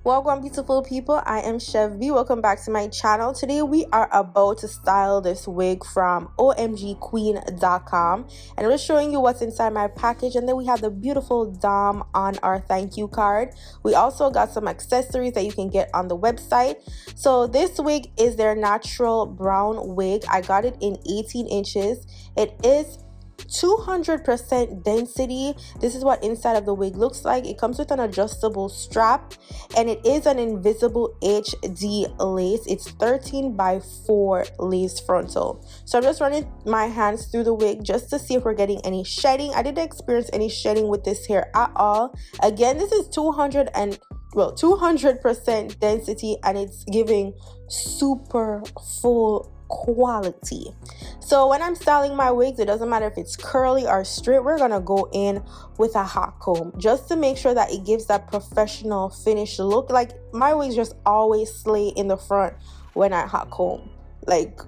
Welcome, beautiful people. I am Chev. Welcome back to my channel. Today we are about to style this wig from omgqueen.com, and I'm just showing you what's inside my package. And then we have the beautiful dom on our thank you card. We also got some accessories that you can get on the website. So this wig is their natural brown wig. I got it in 18 inches. It is 200% density. This is what inside of the wig looks like. It comes with an adjustable strap, and it is an invisible HD lace. It's 13x4 lace frontal. So I'm just running my hands through the wig just to see if we're getting any shedding. I didn't experience any shedding with this hair at all. Again, this is 200% density, and it's giving super full quality. So when I'm styling my wigs, it doesn't matter if it's curly or straight, we're gonna go in with a hot comb just to make sure that it gives that professional finished look. Like, my wigs just always slay in the front when I hot comb. Like,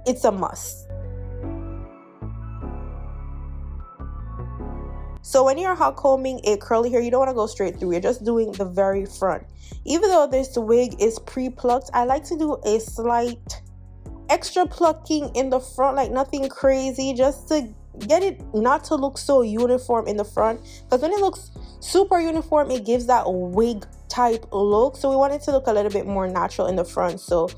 it's a must. So when you're hot combing a curly hair, you don't want to go straight through. You're just doing the very front. Even though this wig is pre-plucked, I like to do a slight extra plucking in the front, like nothing crazy, just to get it not to look so uniform in the front, because when it looks super uniform, it gives that wig type look. So we want it to look a little bit more natural in the front, so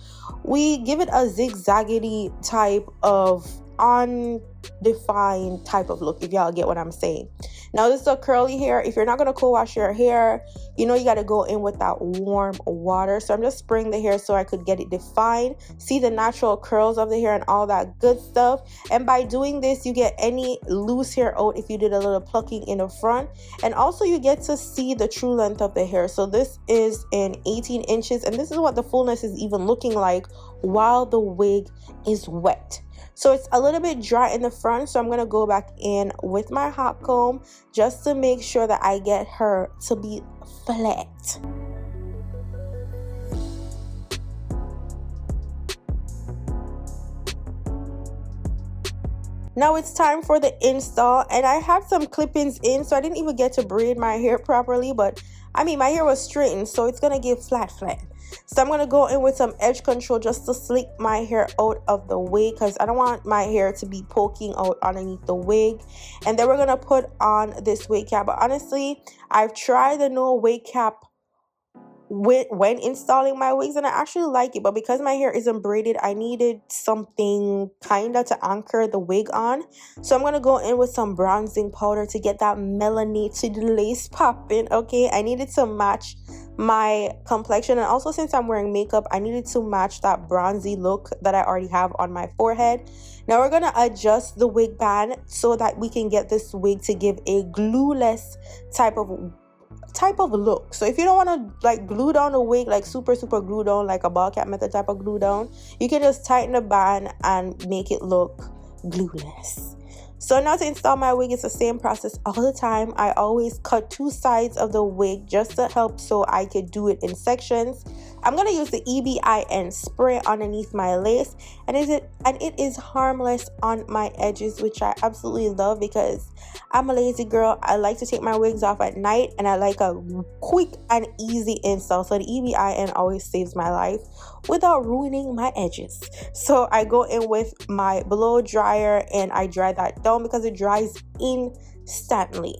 we give it a zigzaggedy type of undefined type of look, if y'all get what I'm saying. Now, this is a curly hair. If you're not going to co-wash your hair, you know you got to go in with that warm water. So I'm just spraying the hair so I could get it defined, see the natural curls of the hair and all that good stuff. And by doing this, you get any loose hair out if you did a little plucking in the front. And also you get to see the true length of the hair. So this is in 18 inches, and this is what the fullness is even looking like while the wig is wet. So it's a little bit dry in the front, so I'm going to go back in with my hot comb just to make sure that I get her to be flat. Now it's time for the install, and I had some clip-ins in, so I didn't even get to braid my hair properly, but I mean, my hair was straightened, so it's going to give flat. So I'm going to go in with some edge control just to slick my hair out of the wig, because I don't want my hair to be poking out underneath the wig. And then we're going to put on this wig cap. But honestly, I've tried the no wig cap when installing my wigs, and I actually like it, but because my hair isn't braided, I needed something kind of to anchor the wig on. So I'm going to go in with some bronzing powder to get that melanated lace popping. Okay, I needed to match my complexion, and also since I'm wearing makeup, I needed to match that bronzy look that I already have on my forehead. Now we're going to adjust the wig band so that we can get this wig to give a glueless type of look. So if you don't want to like glue down a wig, like super glue down, like a ball cap method type of glue down, you can just tighten the band and make it look glueless. So now to install my wig, it's the same process all the time. I always cut two sides of the wig just to help so I could do it in sections. I'm going to use the EBIN spray underneath my lace, and it is harmless on my edges, which I absolutely love because I'm a lazy girl. I like to take my wigs off at night, and I like a quick and easy install. So the EBIN always saves my life without ruining my edges. So I go in with my blow dryer and I dry that down because it dries instantly.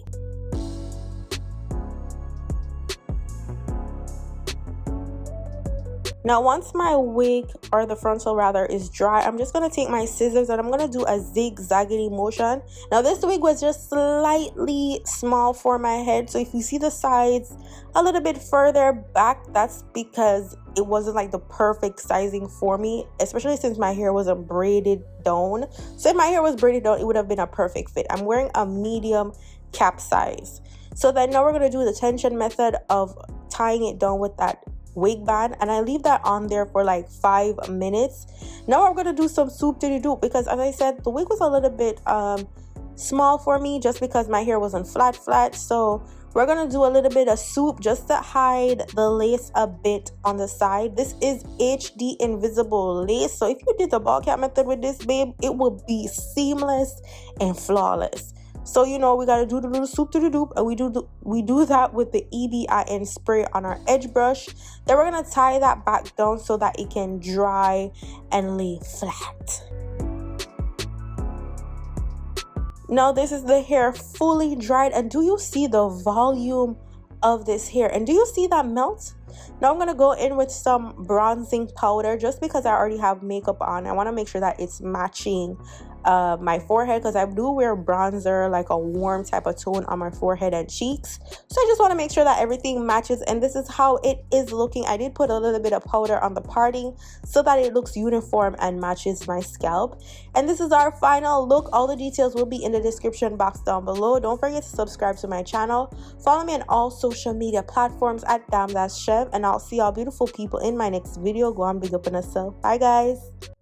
Now once my wig, or the frontal rather, is dry, I'm just going to take my scissors and I'm going to do a zigzaggedy motion. Now this wig was just slightly small for my head, so if you see the sides a little bit further back, that's because it wasn't like the perfect sizing for me, especially since my hair wasn't braided down. So if my hair was braided down, it would have been a perfect fit. I'm wearing a medium cap size. So then now we're going to do the tension method of tying it down with that wig band, and I leave that on there for like 5 minutes. Now I'm going to do some soup to do, because as I said, the wig was a little bit small for me just because my hair wasn't flat. So we're going to do a little bit of soup just to hide the lace a bit on the side. This is HD invisible lace, so if you did the ball cap method with this, babe, it will be seamless and flawless. So you know we gotta do the soup to the doop, and we do that with the EBIN spray on our edge brush. Then we're gonna tie that back down so that it can dry and lay flat. Now this is the hair fully dried, and do you see the volume of this hair, and do you see that melt? Now I'm gonna go in with some bronzing powder just because I already have makeup on. I want to make sure that it's matching my forehead, because I do wear bronzer, like a warm type of tone on my forehead and cheeks. So I just want to make sure that everything matches, and this is how it is looking. I did put a little bit of powder on the parting so that it looks uniform and matches my scalp. And this is our final look. All the details will be in the description box down below. Don't forget to subscribe to my channel. Follow me on all social media platforms at Chev, and I'll see y'all beautiful people in my next video. Go on, big up on yourself. Bye guys.